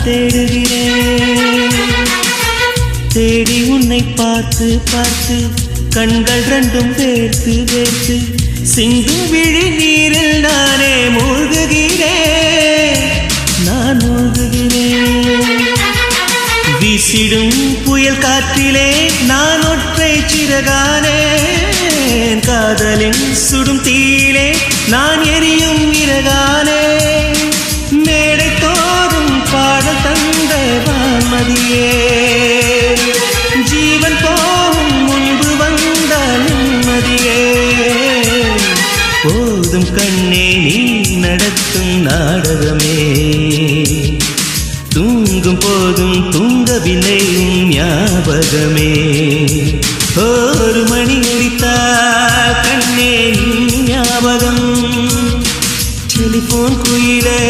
தேடுகிறேன். தேடி உன்னை பார்த்து பார்த்து கண்கள் ரெண்டும் வேர்த்து வேர்த்து சிந்தும் விழி நீரில் நானே மூழ்குகிறேன். நான் மூழ்குகிறேன். வீசிடும் புயல் காற்றிலே நான் ஒற்றை சிறகானேன். காதலின் சுடும் தீயிலே நான் எரியும் விறகானே. மேடை தோறும் பாடல் தந்த வான்மதியே, ஜீவன் போகும் முன்பு வந்த நிம்மதியே. போதும் கண்ணே நீ நடத்தும் நாடகமே, தூங்கும் போதும் தூங்கவில்லை ஞாபகமே. ஒரு மணி அடித்தா கண்ணே ஞாபகம். டெலிபோன் குயிலே